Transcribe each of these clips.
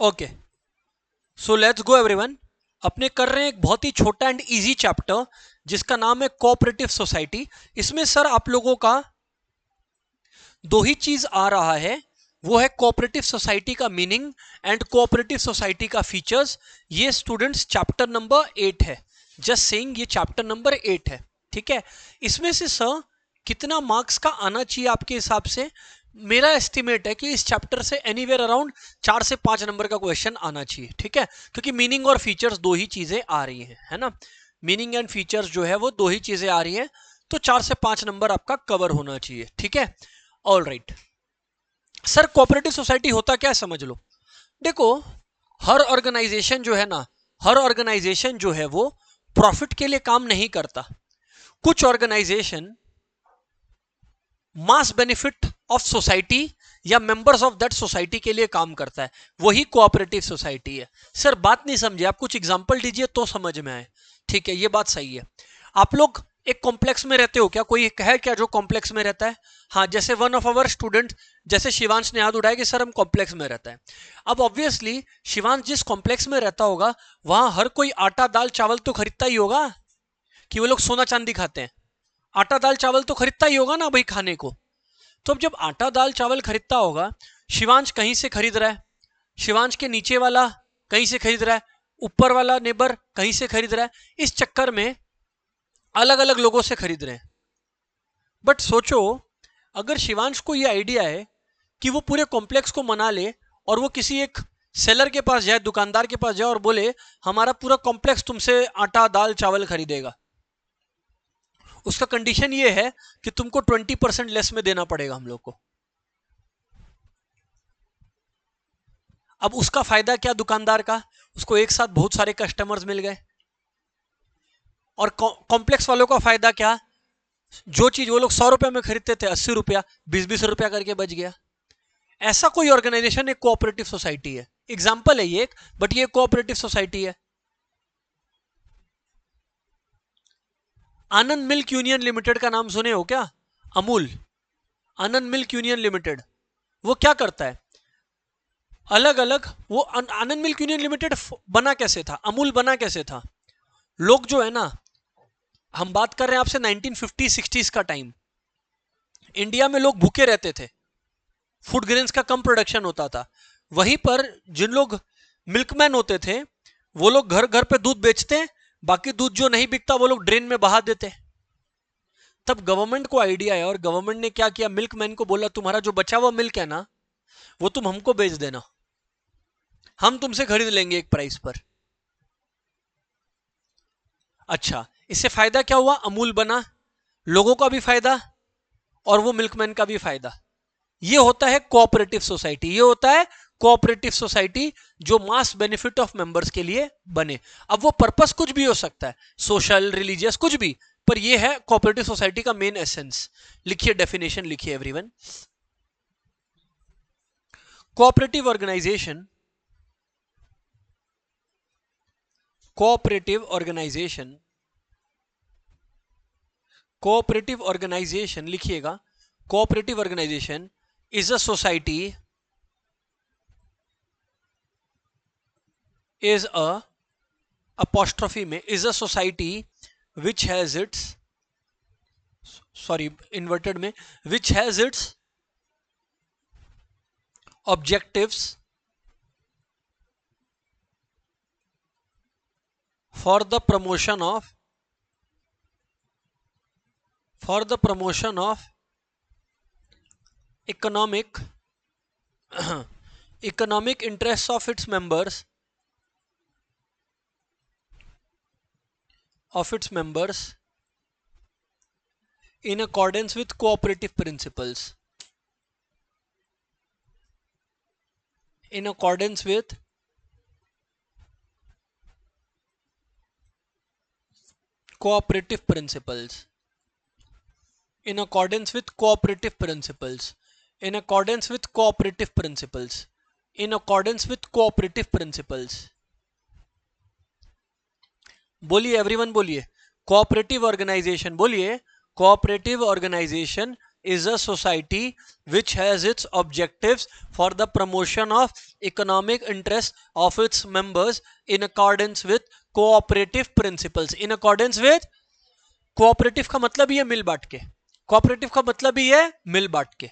Okay, so let's go everyone. अपने कर रहे हैं एक बहुत ही छोटा एंड इजी चैप्टर जिसका नाम है कोऑपरेटिव सोसाइटी। इसमें सर आप लोगों का दो ही चीज आ रहा है, वो है कोऑपरेटिव सोसाइटी का मीनिंग एंड कोऑपरेटिव सोसाइटी का फीचर्स। ये स्टूडेंट्स चैप्टर नंबर 8 है, जस्ट सेइंग ये चैप्टर नंबर 8 है, ठीक है। इसमें से सर कितना मार्क्स का आना चाहिए आपके हिसाब से? मेरा एस्टिमेट है कि इस चैप्टर से एनीवेयर अराउंड 4 से 5 नंबर का क्वेश्चन आना चाहिए, ठीक है, क्योंकि मीनिंग और फीचर्स दो ही चीजें आ रही हैं, है ना। मीनिंग एंड फीचर्स जो है वो दो ही चीजें आ रही हैं, तो 4 से 5 नंबर आपका कवर होना चाहिए, ठीक है। All right sir, cooperative society होता क्या है समझ लो। देखो, हर ऑर्गेनाइजेशन जो है ना, हर ऑर्गेनाइजेशन जो है वो प्रॉफिट के लिए काम नहीं करता। कुछ organization mass benefit of society या मेंबर्स ऑफ दैट सोसाइटी के लिए काम करता है, वही कोऑपरेटिव सोसाइटी है। सर बात नहीं समझे आप, कुछ एग्जांपल दीजिए तो समझ में आए। ठीक है, ये बात सही है। आप लोग एक कॉम्प्लेक्स में रहते हो क्या? कोई है क्या जो कॉम्प्लेक्स में रहता है? हाँ, जैसे वन ऑफ आवर स्टूडेंट, जैसे शिवांश ने याद उठाया कि सर हम कॉम्प्लेक्स में रहता है। अब ऑब्वियसली शिवांश जिस कॉम्प्लेक्स में रहता होगा वहां हर कोई आटा दाल चावल तो खरीदता ही होगा, कि वो लोग सोना चांदी खाते हैं। आटा दाल चावल तो खरीदता ही होगा ना भाई खाने को। तो अब जब आटा दाल चावल खरीदता होगा, शिवांश कहीं से खरीद रहा है, शिवांश के नीचे वाला कहीं से खरीद रहा है, ऊपर वाला नेबर कहीं से खरीद रहा है, इस चक्कर में अलग अलग लोगों से खरीद रहे हैं। बट सोचो, अगर शिवांश को यह आइडिया है कि वो पूरे कॉम्प्लेक्स को मना ले और वो किसी एक सेलर के पास जाए, दुकानदार के पास जाए और बोले हमारा पूरा कॉम्प्लेक्स तुमसे आटा दाल चावल खरीदेगा, उसका कंडीशन ये है कि तुमको 20% लेस में देना पड़ेगा हम लोग को। अब उसका फायदा क्या दुकानदार का? उसको एक साथ बहुत सारे कस्टमर्स मिल गए। और कॉम्प्लेक्स वालों का फायदा क्या? जो चीज वो लोग 100 रुपए में खरीदते थे, 80 रुपया 20-20 रुपया करके बच गया। ऐसा कोई ऑर्गेनाइजेशन एक कोऑपरेटिव सोसाइटी है। एग्जाम्पल है ये एक, बट ये कोऑपरेटिव सोसाइटी है। आनंद मिल्क यूनियन लिमिटेड का नाम सुने हो क्या? अमूल, आनंद मिल्क यूनियन लिमिटेड, वो क्या करता है? अलग अलग वो आनंद मिल्क यूनियन लिमिटेड बना कैसे था, अमूल बना कैसे था? लोग जो है ना, हम बात कर रहे हैं आपसे 1950-60s का टाइम। इंडिया में लोग भूखे रहते थे, फूड ग्रेन्स का कम प्रोडक्शन होता था। वहीं पर जिन लोग मिल्कमैन होते थे, वो लोग घर घर पे दूध बेचते, बाकी दूध जो नहीं बिकता वो लोग ड्रेन में बहा देते। तब गवर्नमेंट को आइडिया है और गवर्नमेंट ने क्या किया, मिल्कमैन को बोला तुम्हारा जो बचा हुआ मिल्क है ना, वो तुम हमको बेच देना, हम तुमसे खरीद लेंगे एक प्राइस पर। अच्छा, इससे फायदा क्या हुआ? अमूल बना, लोगों का भी फायदा और वो मिल्कमैन का भी फायदा। ये होता है कोऑपरेटिव सोसाइटी, ये होता है कोऑपरेटिव सोसाइटी जो मास बेनिफिट ऑफ मेंबर्स के लिए बने। अब वो पर्पस कुछ भी हो सकता है, सोशल, रिलीजियस, कुछ भी, पर ये है कोऑपरेटिव सोसाइटी का मेन एसेंस। लिखिए डेफिनेशन, लिखिए everyone. Cooperative organisation, cooperative organisation, cooperative organisation लिखिएगा। Cooperative organisation is a society, is a apostrophe में is a society which has its, sorry inverted में, which has its objectives for the promotion of, for the promotion of economic economic interests of its members, of its members in accordance with cooperative principles, in accordance with cooperative principles, in accordance with cooperative principles, in accordance with cooperative principles, in accordance with cooperative principles। बोलिए everyone, बोलिए cooperative organization, बोलिए cooperative organization is a society which has its objectives for the promotion of economic interest of its members in accordance with cooperative principles. In accordance with cooperative का मतलब ही है मिल बांट के, cooperative का मतलब ही है मिल बांट के।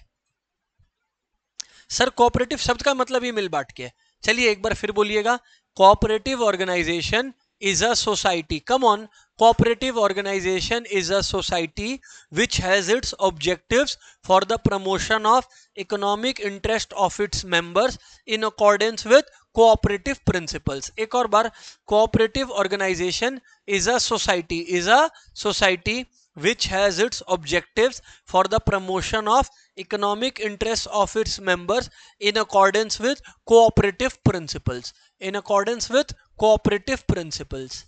सर कोऑपरेटिव शब्द का मतलब ही मिल बांट के। चलिए एक बार फिर बोलिएगा, cooperative organization is a society. Come on, cooperative organization is a society which has its objectives for the promotion of economic interest of its members in accordance with cooperative principles. एक और बार, cooperative organization is a society which has its objectives for the promotion of economic interests of its members in accordance with cooperative principles. In accordance with cooperative principles.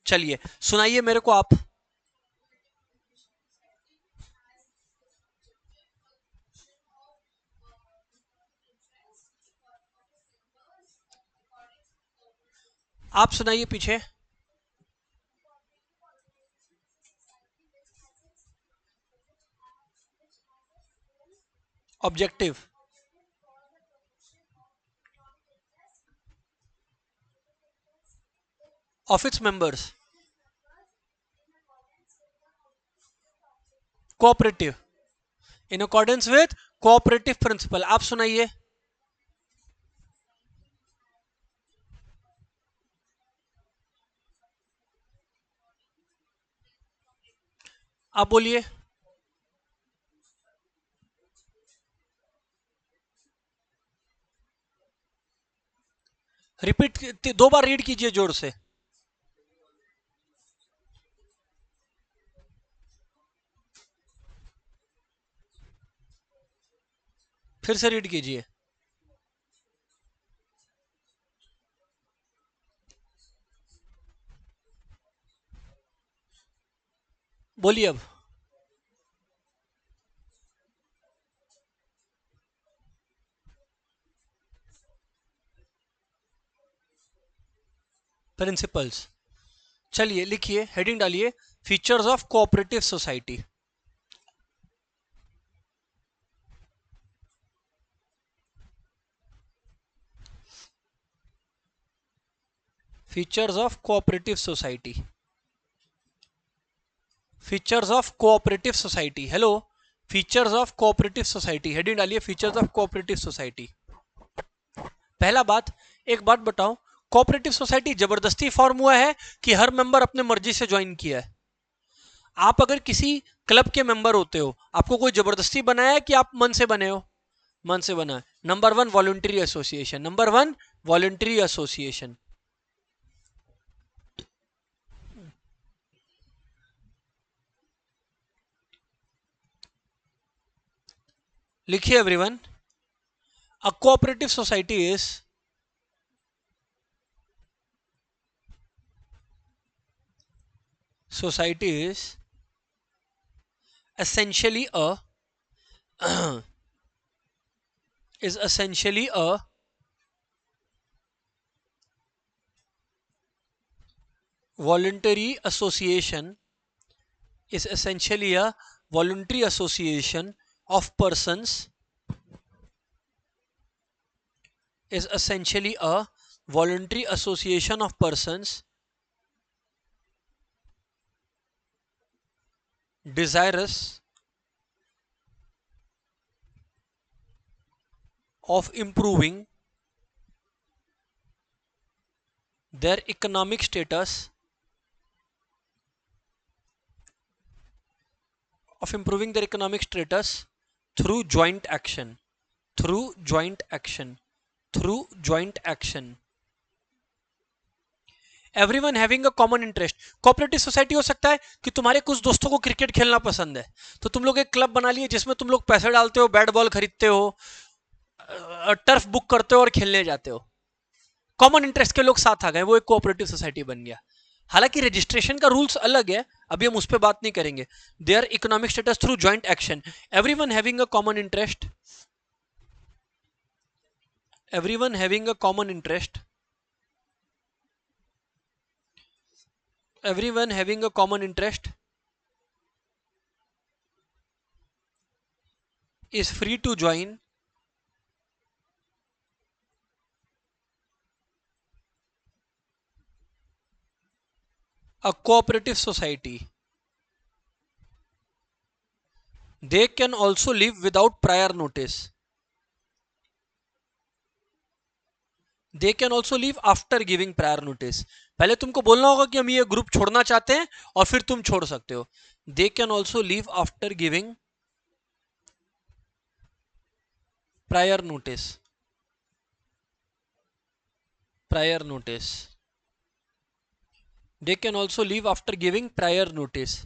चलिए सुनाइए मेरे को आप। आप सुनाइए पीछे। Objective of its members, cooperative, in accordance with cooperative principle. आप सुनाइए। आप बोलिए। रिपीट, दो बार रीड कीजिए जोर से। फिर से रीड कीजिए। बोलिए अब। प्रिंसिपल्स। चलिए लिखिए, हेडिंग डालिए, features of cooperative society. Features of cooperative society. Features of cooperative society. Hello, features of cooperative society, heading डालिए, फीचर्स ऑफ कोऑपरेटिव सोसाइटी। पहला बात, एक बात बताओ, कोऑपरेटिव सोसाइटी जबरदस्ती फॉर्म हुआ है कि हर मेंबर अपने मर्जी से ज्वाइन किया है? आप अगर किसी क्लब के मेंबर होते हो, आपको कोई जबरदस्ती बनाया है कि आप मन से बने हो? मन से बना है। Number one, voluntary association. Number one, voluntary association. लिखिए everyone, a cooperative society is society is essentially a is essentially a voluntary association, is essentially a voluntary association of persons, is essentially a voluntary association of persons desirous of improving their economic status, of improving their economic status through joint action, through joint action, through joint action. Everyone having a common interest. Cooperative society हो सकता है कि तुम्हारे कुछ दोस्तों को cricket खेलना पसंद है, तो तुम लोग एक क्लब बना लिए जिसमें तुम लोग पैसे डालते हो, बैट बॉल खरीदते हो, टर्फ बुक करते हो और खेलने जाते हो। कॉमन इंटरेस्ट के लोग साथ आ गए, वो एक कोऑपरेटिव सोसाइटी बन गया। हालांकि रजिस्ट्रेशन का रूल्स अलग है, अभी हम उस पर बात नहीं करेंगे। Their economic status through joint action, everyone having a common interest, everyone having a common interest, everyone having a common interest is free to join a cooperative society. They can also leave without prior notice. They can also leave after giving prior notice. पहले तुमको बोलना होगा कि हम ये group छोड़ना चाहते हैं और फिर तुम छोड़ सकते हो. They can also leave after giving prior notice. Prior notice. They can also leave after giving prior notice.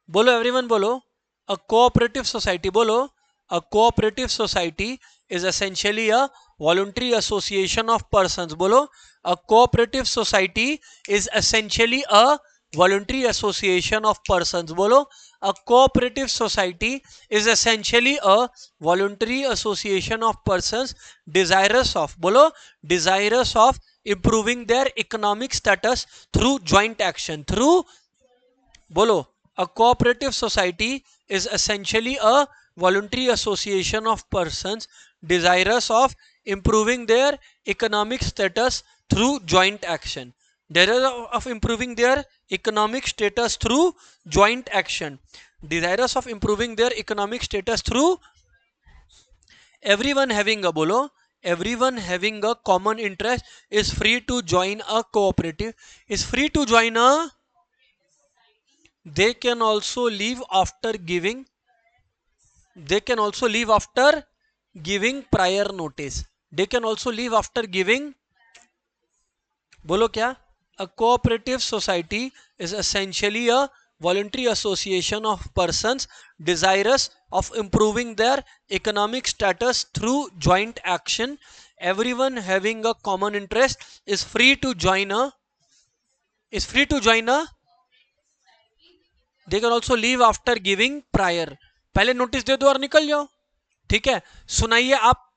बोलो एवरीवन बोलो. A cooperative society बोलो. A cooperative society is essentially a voluntary association of persons. बोलो. A cooperative society is essentially a voluntary association of persons. बोलो. A cooperative society is essentially a voluntary association of persons desirous of. बोलो. Desirous of improving their economic status through joint action. Through बोलो. A cooperative society is essentially a voluntary association of persons desirous of improving their economic status through joint action. Desirous of improving their economic status through joint action. Desirous of improving their economic status through everyone having a bolo. Everyone having a common interest is free to join a cooperative. Is free to join a. They can also leave after giving. They can also leave after giving prior notice. They can also leave after giving. बोलो क्या? A cooperative society is essentially a voluntary association of persons desirous of improving their economic status through joint action. Everyone having a common interest is free to join a. Is free to join a. They can also leave after giving prior. पहले notice दे दो और निकल जाओ. ठीक है, सुनाइए आप.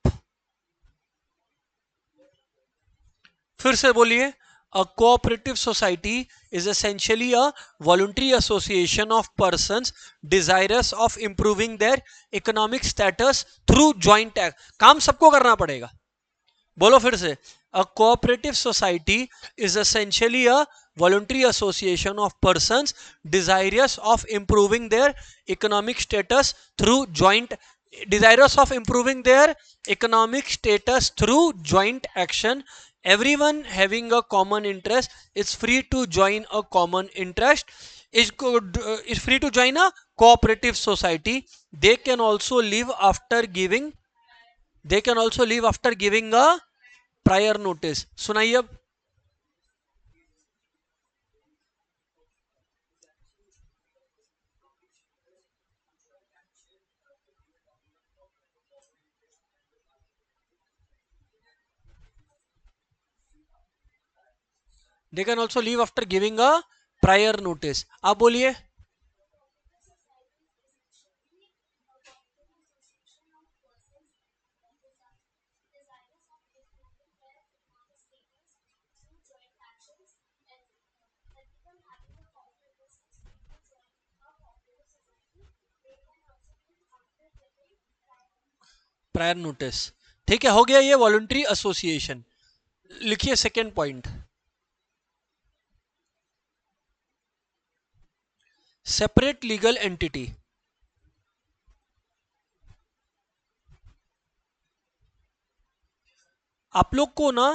फिर से बोलिए. A cooperative society is essentially a voluntary association of persons desirous of improving their economic status through joint act. काम सबको करना पड़ेगा. बोलो फिर से. A cooperative society is essentially a voluntary association of persons desirous of improving their economic status through joint action. Everyone having a common interest is free to join a common interest. Is free to join a cooperative society. They can also leave after giving. They can also leave after giving a prior notice. सुनाइए अब. They can also leave after giving a prior notice. आप बोलिए. Prior notice. ठीक है, हो गया ये voluntary association. लिखिए second point. Separate legal entity. आप लोग को ना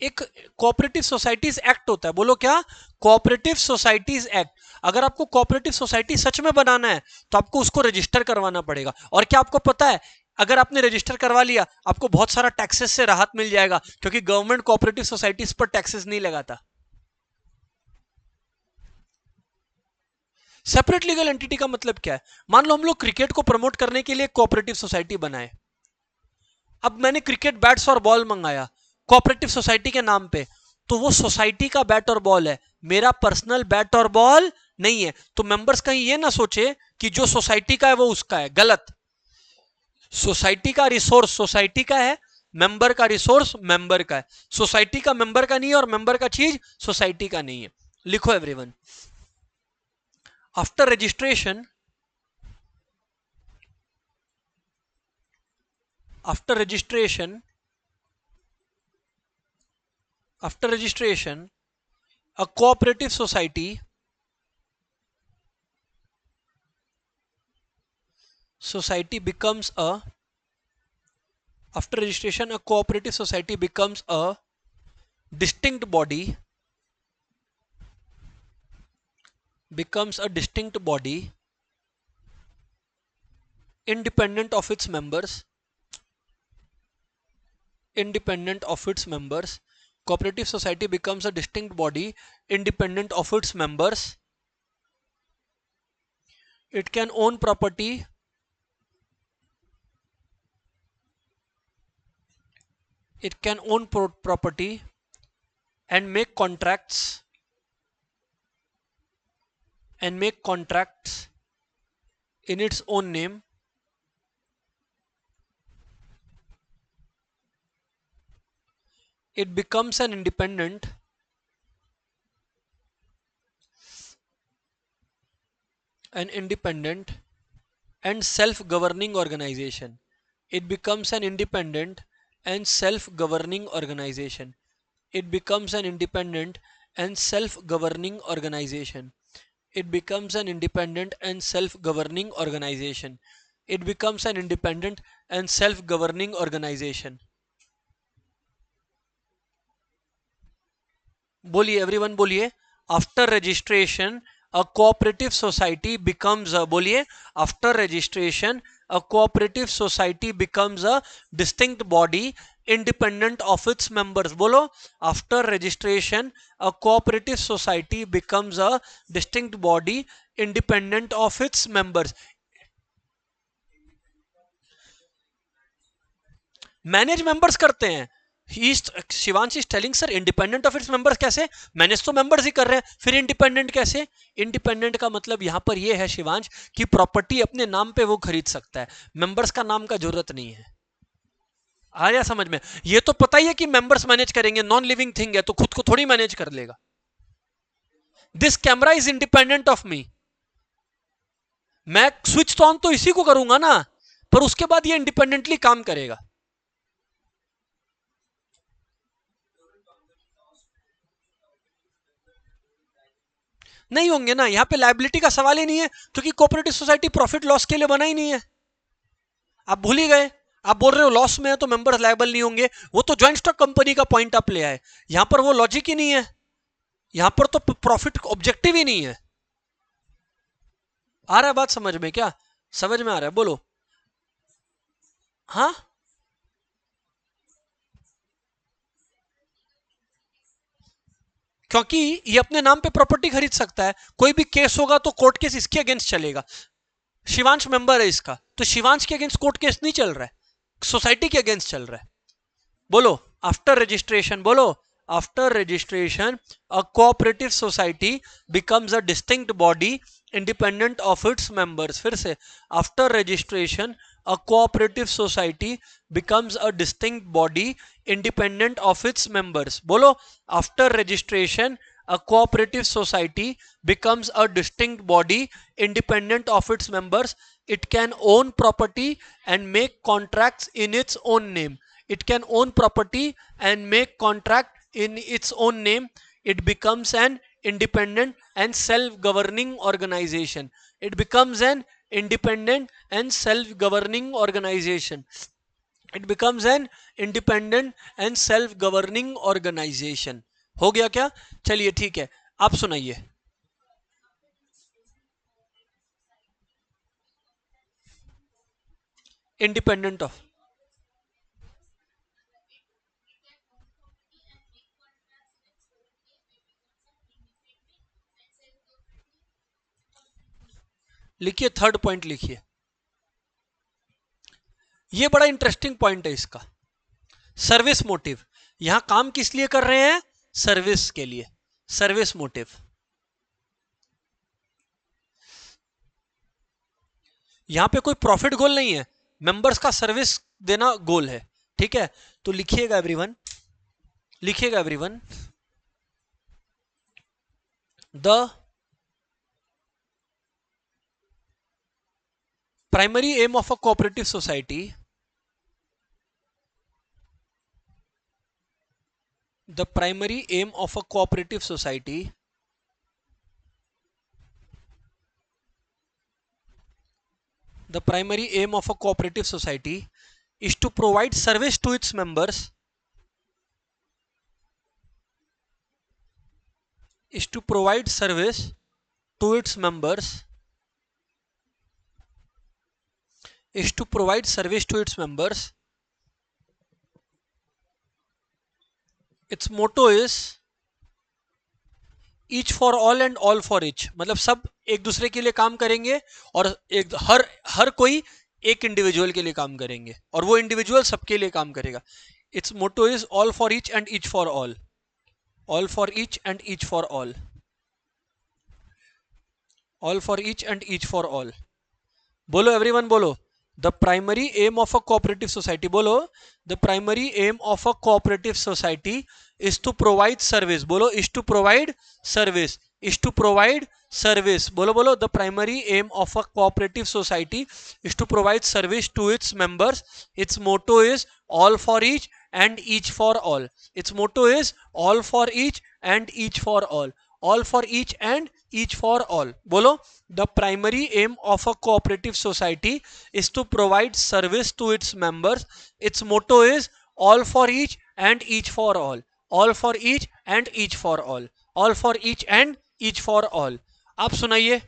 एक कोऑपरेटिव सोसाइटीज एक्ट होता है. बोलो क्या? Cooperative societies act. अगर आपको कोऑपरेटिव सोसाइटी सच में बनाना है तो आपको उसको रजिस्टर करवाना पड़ेगा. और क्या आपको पता है, अगर आपने रजिस्टर करवा लिया आपको बहुत सारा टैक्सेस से राहत मिल जाएगा, क्योंकि गवर्नमेंट कोऑपरेटिव सोसाइटीज पर टैक्सेस नहीं लगाता. सेपरेट लीगल एंटिटी का मतलब क्या है? मान लो हम लोग क्रिकेट को प्रमोट करने के लिए कोऑपरेटिव सोसाइटी बनाए. अब मैंने क्रिकेट बैट्स और बॉल मंगाया कोऑपरेटिव सोसाइटी के नाम पे, तो वो सोसाइटी का बैट और बॉल है, मेरा पर्सनल बैट और बॉल नहीं है. तो मेंबर्स कहीं ये ना सोचे कि जो सोसाइटी का है वो उसका है. गलत. सोसाइटी का रिसोर्स सोसाइटी का है, मेंबर का रिसोर्स मेंबर का है. सोसाइटी का मेंबर का नहीं है और मेंबर का चीज सोसाइटी का नहीं है. लिखो everyone. After registration after registration a cooperative society becomes a after registration a cooperative society becomes a distinct body independent of its members. Cooperative society becomes a distinct body independent of its members. It can own property and make contracts in its own name. It becomes an independent and self-governing organization. It becomes an independent and self-governing organization. It becomes an independent and self-governing organization. It becomes an independent and self-governing organization. It becomes an independent and self-governing organization. बोलिए everyone, बोलिए. After registration a cooperative society becomes a बोलिए after registration a cooperative society becomes a distinct body independent of its members. बोलो, after registration a cooperative society becomes a distinct body independent of its members. Manage members करते हैं. Shivansh is telling sir independent of its members कैसे? Manage तो members ही कर रहे हैं, फिर independent कैसे? इंडिपेंडेंट का मतलब यहां पर यह है शिवांश कि प्रॉपर्टी अपने नाम पे वो खरीद सकता है, मेंबर्स का नाम का जरूरत नहीं है. आया समझ में? ये तो पता ही है कि मेंबर्स मैनेज करेंगे, नॉन लिविंग थिंग है तो खुद को थोड़ी मैनेज कर लेगा. This camera is independent of me. मैं स्विच ऑन तो इसी को करूंगा ना, पर उसके बाद ये इंडिपेंडेंटली काम करेगा. नहीं होंगे ना, यहां पे लायबिलिटी का सवाल ही नहीं है क्योंकि कोऑपरेटिव सोसाइटी प्रॉफिट लॉस के लिए बना ही नहीं है. आप भूल ही गए. आप बोल रहे हो लॉस में है तो मेंबर्स लायबल नहीं होंगे, वो तो ज्वाइंट स्टॉक कंपनी का पॉइंट आप ले आए. यहां पर वो लॉजिक ही नहीं है, यहां पर तो प्रॉफिट ऑब्जेक्टिव ही नहीं है. आ रहा है बात समझ में? क्या समझ में आ रहा है? बोलो. हाँ, क्योंकि ये अपने नाम पे प्रॉपर्टी खरीद सकता है. कोई भी केस होगा तो कोर्ट केस इसके अगेंस्ट चलेगा. शिवांश मेंबर है इसका, तो शिवांश के अगेंस्ट कोर्ट केस नहीं चल रहा है, सोसाइटी के अगेंस्ट चल रहा है. बोलो, आफ्टर रजिस्ट्रेशन, बोलो, after registration a cooperative society becomes a distinct body independent of its members. फिर से, after registration a cooperative society becomes a distinct body independent of its members. बोलो, after registration a cooperative society becomes a distinct body independent of its members. It can own property and make contracts in its own name. It can own property and make contract in its own name. It becomes an independent and self-governing organization. It becomes an independent and self-governing organization. It becomes an independent and self-governing organization. हो गया क्या? चलिए ठीक है, आप सुनाइए. Independent of, लिखिए, third point लिखिए. ये बड़ा इंटरेस्टिंग पॉइंट है इसका. Service motive. यहां काम किस लिए कर रहे हैं? सर्विस के लिए. Service motive. यहां पे कोई प्रॉफिट गोल नहीं है, मेंबर्स का सर्विस देना गोल है. ठीक है, तो लिखिएगा एवरीवन, लिखिएगा everyone, the primary aim of a cooperative society The primary aim of a cooperative society is to provide service to its members is to provide service to its members is to provide service to its members. Its motto is each for all and all for each, मतलब सब एक दूसरे के लिए काम करेंगे और एक हर कोई एक इंडिविजुअल के लिए काम करेंगे और वो इंडिविजुअल सबके लिए काम करेगा. Its motto is all for each and each for all. All for each and each for all. All for each and each for all. बोलो एवरीवन, बोलो. The primary aim of a cooperative society. बोलो. The primary aim of a cooperative society is to provide service. बोलो. is to provide service. is to provide service. बोलो बोलो. The primary aim of a cooperative society is to provide service to its members. Its motto is all for each and each for all. Its motto is all for each and each for all. All for each and each for all. बोलो. The primary aim of a cooperative society is to provide service to its members. Its motto is all for each and each for all. All for each and each for all. All for each and each for all. आप सुनाइए.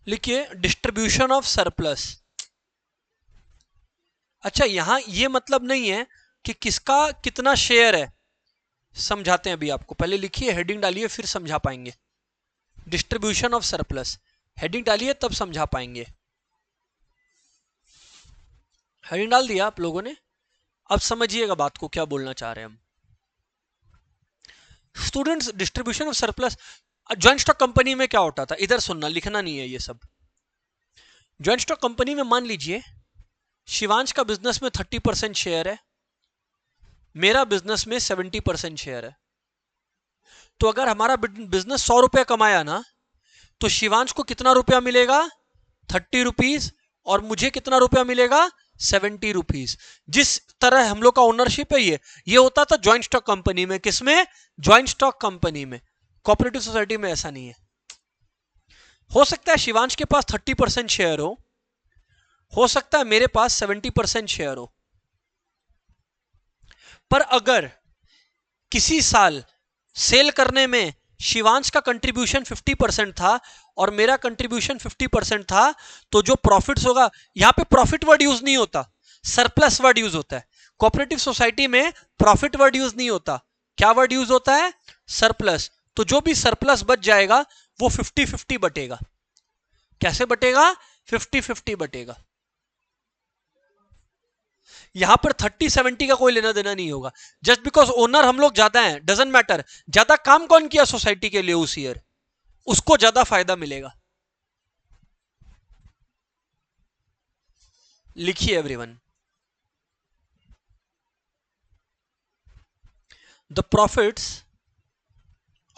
लिखिए distribution of surplus. अच्छा, यहां ये मतलब नहीं है कि किसका कितना शेयर है. समझाते हैं अभी आपको. पहले लिखिए, हेडिंग डालिए, फिर समझा पाएंगे. डिस्ट्रीब्यूशन ऑफ सरप्लस हेडिंग डालिए, तब समझा पाएंगे. हेडिंग डाल दिया आप लोगों ने. अब समझिएगा बात को, क्या बोलना चाह रहे हैं हम. Students, distribution of surplus. Joint stock company में क्या होता था, इधर सुनना, लिखना नहीं है ये सब. ज्वाइंट स्टॉक कंपनी में मान लीजिए शिवांश का बिजनेस में 30% शेयर है, मेरा बिजनेस में 70% शेयर है. तो अगर हमारा बिजनेस 100 रुपया कमाया ना, तो शिवांश को कितना रुपया मिलेगा, 30 रुपीज, और मुझे कितना रुपया मिलेगा, 70 रुपीज. जिस तरह हम लोग का ओनरशिप है ये होता था ज्वाइंट स्टॉक कंपनी में. किसमें, ज्वाइंट स्टॉक कंपनी में. कोऑपरेटिव सोसाइटी में ऐसा नहीं है. हो सकता है शिवांश के पास 30% शेयर हो सकता है मेरे पास 70% शेयर हो. पर अगर किसी साल सेल करने में शिवांश का कंट्रीब्यूशन 50% था और मेरा कंट्रीब्यूशन 50% था, तो जो प्रॉफिट्स होगा, यहां पे प्रॉफिट वर्ड यूज नहीं होता, सरप्लस वर्ड यूज होता है. कोऑपरेटिव सोसाइटी में प्रॉफिट वर्ड यूज नहीं होता. क्या वर्ड यूज होता है, सरप्लस. तो जो भी सरप्लस बच जाएगा वो 50-50 बटेगा. कैसे बटेगा, 50-50 बटेगा. यहां पर 30-70 का कोई लेना देना नहीं होगा. जस्ट बिकॉज ओनर हम लोग ज्यादा हैं, डजंट मैटर. ज्यादा काम कौन किया सोसाइटी के लिए उस ईयर, उसको ज्यादा फायदा मिलेगा. लिखिए everyone. The profits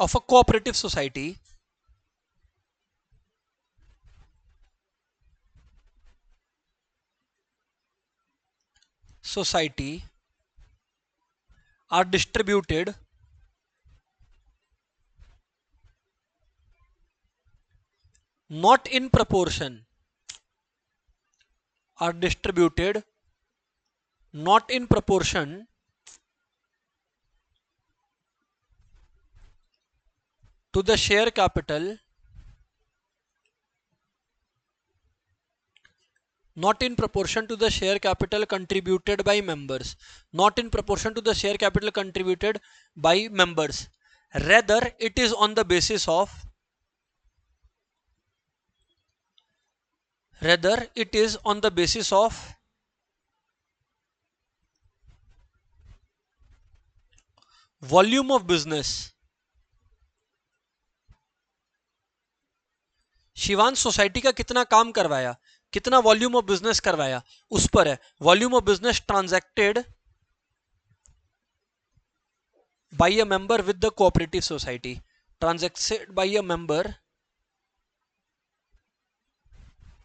of a cooperative society are distributed not in proportion to the share capital contributed by members. Not in proportion to the share capital contributed by members. Rather, it is on the basis of volume of business. Shivansh society का कितना काम करवाया, कितना volume of business करवाया, उस पर है. Volume of business transacted by a member with the cooperative society. Transacted by a member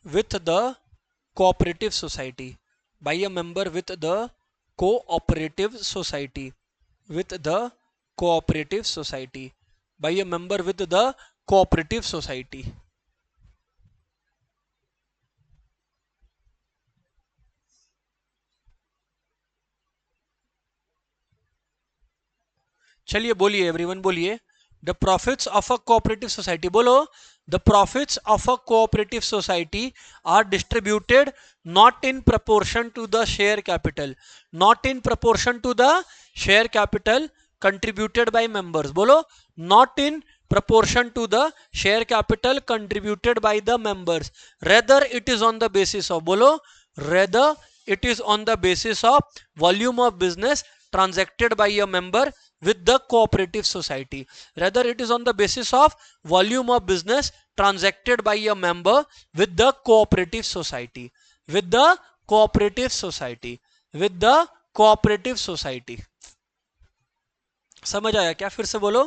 with the cooperative society, by a member with the cooperative society, with the cooperative society, by a member with the cooperative society. चलिए बोलिए, everyone बोलिए, the profits of a cooperative society, बोलो, the profits of a cooperative society are distributed not in proportion to the share capital, not in proportion to the share capital contributed by members, बोलो, not in proportion to the share capital contributed by the members, rather it is on the basis of, bolo, rather it is on the basis of volume of business transacted by a member with the cooperative society, rather it is on the basis of volume of business transacted by a member with the cooperative society, with the cooperative society, with the cooperative society. समझ आया क्या? फिर से बोलो,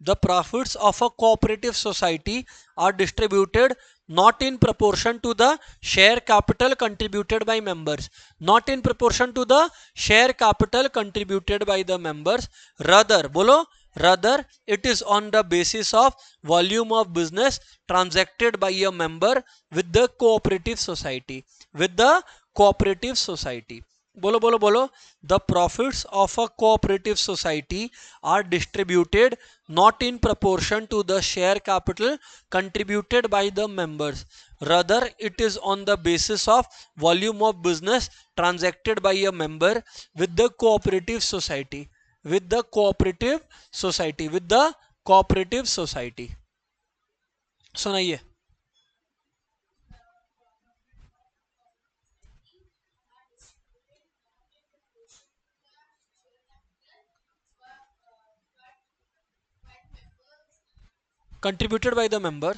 the profits of a cooperative society are distributed not in proportion to the share capital contributed by members, not in proportion to the share capital contributed by the members, rather, bolo, rather it is on the basis of volume of business transacted by a member with the cooperative society, with the cooperative society. बोलो बोलो बोलो, the profits of a cooperative society are distributed not in proportion to the share capital contributed by the members, rather it is on the basis of volume of business transacted by a member with the cooperative society, with the cooperative society, with the cooperative society. सुनाइए. Contributed by the member.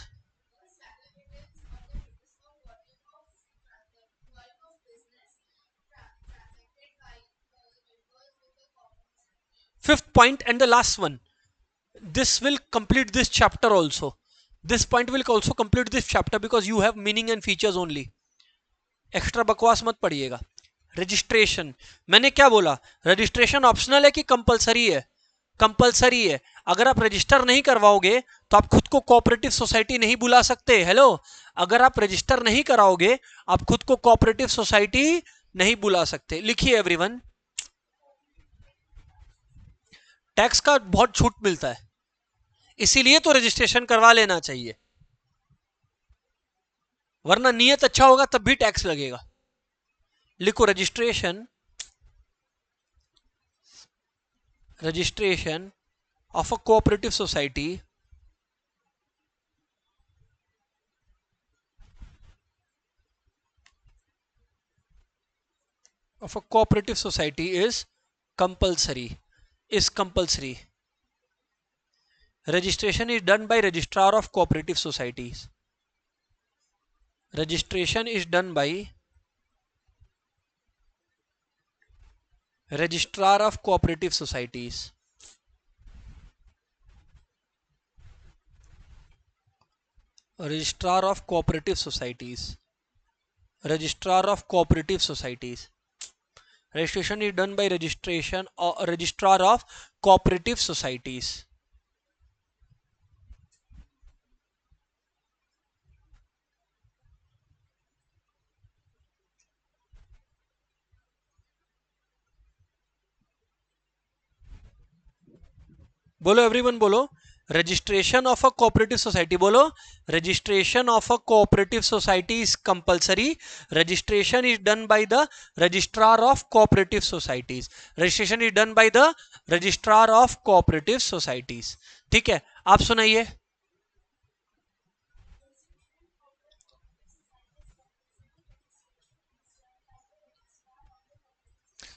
Fifth point and the last one. This will complete this chapter also. This point will also complete this chapter because you have meaning and features only. Extra बकवास मत पढ़िएगा. Registration, मैंने क्या बोला? Registration optional है कि compulsory है? Compulsory है. अगर आप रजिस्टर नहीं करवाओगे तो आप खुद को कोऑपरेटिव सोसाइटी नहीं बुला सकते. हेलो, अगर आप रजिस्टर नहीं कराओगे आप खुद को कोऑपरेटिव सोसाइटी नहीं बुला सकते. लिखिए एवरीवन, टैक्स का बहुत छूट मिलता है, इसीलिए तो रजिस्ट्रेशन करवा लेना चाहिए, वरना नियत अच्छा होगा तब भी टैक्स लगेगा. लिखो registration, registration of a cooperative society of a cooperative society is compulsory, is compulsory. Registration is done by registrar of cooperative societies. Registration is done by registrar of cooperative societies. Registrar of cooperative societies. Registrar of cooperative societies. Registration is done by registration or registrar of cooperative societies. बोलो everyone, बोलो, registration of a cooperative society, बोलो, registration of a cooperative society is compulsory. Registration is done by the registrar of cooperative societies. Registration is done by the registrar of cooperative societies. ठीक है, आप सुनाइए.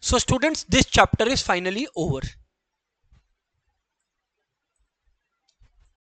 So students, this chapter is finally over.